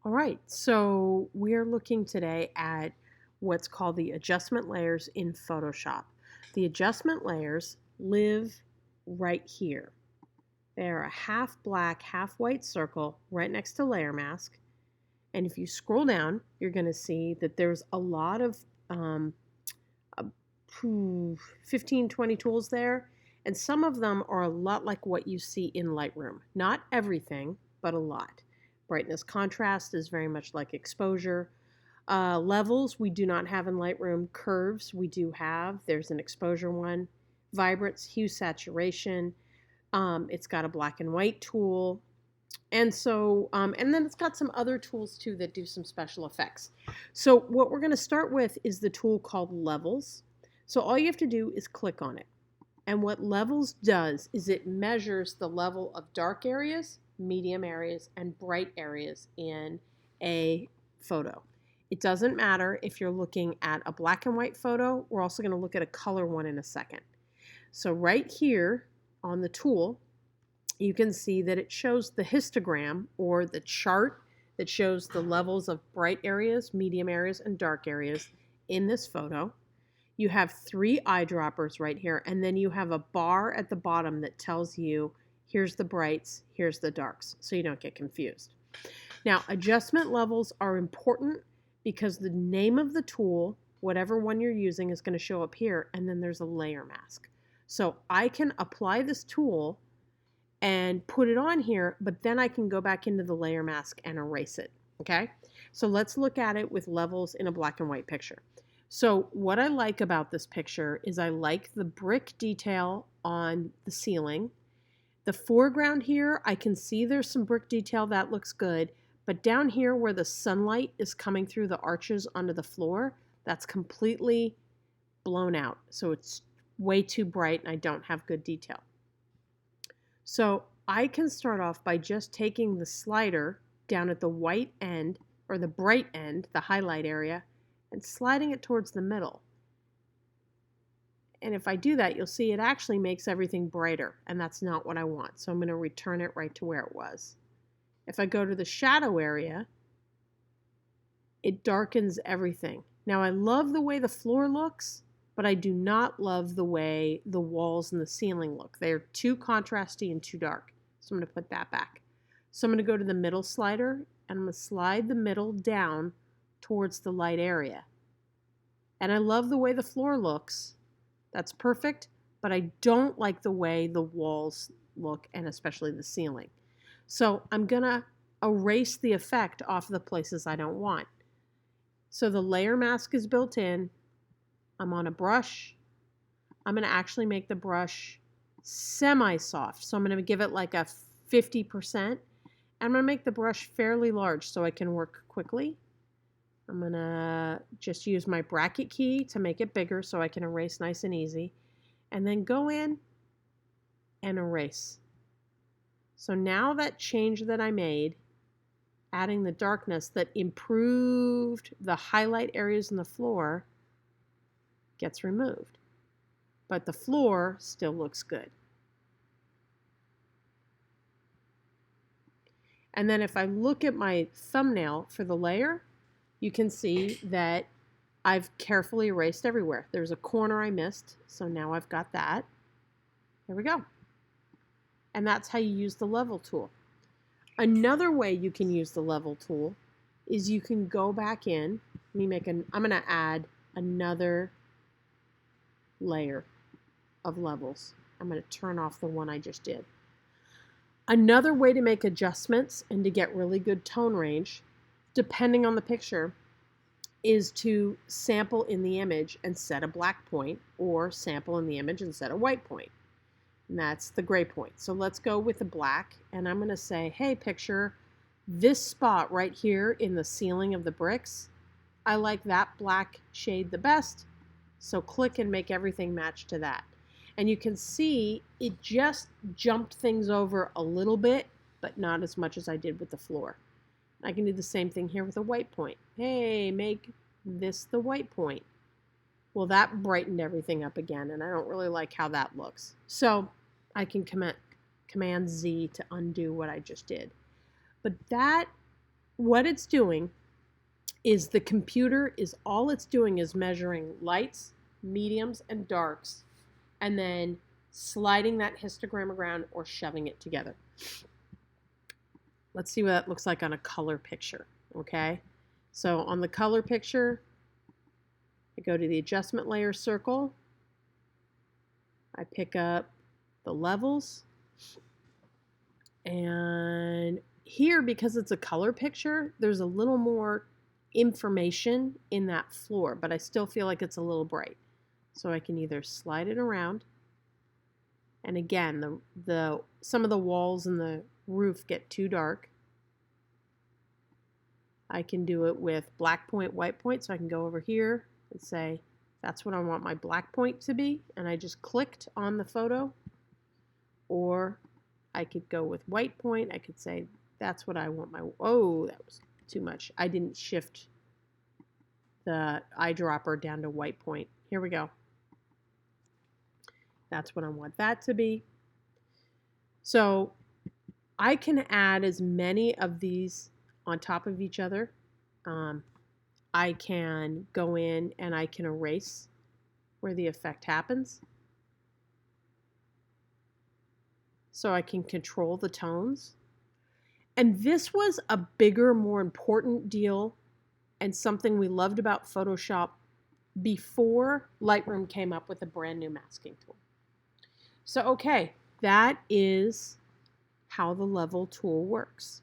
All right, so we're looking today at what's called the adjustment layers in Photoshop. The adjustment layers live right here. They're a half black, half white circle right next to layer mask. And if you scroll down, you're going to see that there's a lot of uh, 15, 20 tools there. And some of them are a lot like what you see in Lightroom. Not everything, but a lot. Brightness contrast is very much like exposure. Levels we do not have in Lightroom. Curves we do have. There's an exposure one. Vibrance, hue, saturation. It's got a black and white tool. And then it's got some other tools too that do some special effects. So what we're going to start with is the tool called Levels. So all you have to do is click on it. And what Levels does is it measures the level of dark areas, medium areas, and bright areas in a photo. It doesn't matter if you're looking at a black and white photo. We're also going to look at a color one in a second. So right here on the tool, you can see that it shows the histogram or the chart that shows the levels of bright areas, medium areas, and dark areas in this photo. You have 3 eyedroppers right here, and then you have a bar at the bottom that tells you here's the brights, here's the darks, so you don't get confused. Now, adjustment levels are important because the name of the tool, whatever one you're using, is going to show up here, and then there's a layer mask. So I can apply this tool and put it on here, but then I can go back into the layer mask and erase it, okay? So let's look at it with levels in a black and white picture. So what I like about this picture is I like the brick detail on the ceiling. The foreground here, I can see there's some brick detail that looks good, but down here where the sunlight is coming through the arches onto the floor, that's completely blown out. So it's way too bright and I don't have good detail. So I can start off by just taking the slider down at the white end or the bright end, the highlight area, and sliding it towards the middle. And if I do that, you'll see it actually makes everything brighter, and that's not what I want. So I'm going to return it right to where it was. If I go to the shadow area, it darkens everything. Now I love the way the floor looks, but I do not love the way the walls and the ceiling look. They're too contrasty and too dark. So I'm going to put that back. So I'm going to go to the middle slider, and I'm going to slide the middle down towards the light area. And I love the way the floor looks. That's perfect, but I don't like the way the walls look, and especially the ceiling. So I'm going to erase the effect off the places I don't want. So the layer mask is built in. I'm on a brush. I'm going to actually make the brush semi-soft. So I'm going to give it like a 50%. I'm going to make the brush fairly large so I can work quickly. I'm going to just use my bracket key to make it bigger so I can erase nice and easy. And then go in and erase. So now that change that I made, adding the darkness that improved the highlight areas in the floor, gets removed. But the floor still looks good. And then if I look at my thumbnail for the layer, you can see that I've carefully erased everywhere. There's a corner I missed, so now I've got that. There we go. And that's how you use the level tool. Another way you can use the level tool is you can go back in. I'm going to add another layer of levels. I'm going to turn off the one I just did. Another way to make adjustments and to get really good tone range, depending on the picture, is to sample in the image and set a black point, or sample in the image and set a white point. And that's the gray point. So let's go with the black, and I'm going to say, hey, picture, this spot right here in the ceiling of the bricks, I like that black shade the best. So click and make everything match to that. And you can see it just jumped things over a little bit, but not as much as I did with the floor. I can do the same thing here with a white point. Hey, make this the white point. Well, that brightened everything up again, and I don't really like how that looks. So I can Command Z to undo what I just did. But that what it's doing is the computer is all it's doing is measuring lights, mediums, and darks, and then sliding that histogram around or shoving it together. Let's see what that looks like on a color picture, okay? So on the color picture, I go to the adjustment layer circle. I pick up the levels. And here, because it's a color picture, there's a little more information in that floor, but I still feel like it's a little bright. So I can either slide it around, and again, some of the walls and the roof get too dark. I can do it with black point, white point, so I can go over here and say, that's what I want my black point to be, and I just clicked on the photo. Or I could go with white point. I could say, that's what I want my, oh, that was too much. I didn't shift the eyedropper down to white point. Here we go. That's what I want that to be. So I can add as many of these on top of each other. I can go in and I can erase where the effect happens. So I can control the tones. And this was a bigger, more important deal and something we loved about Photoshop before Lightroom came up with a brand new masking tool. So, okay, that is how the level tool works.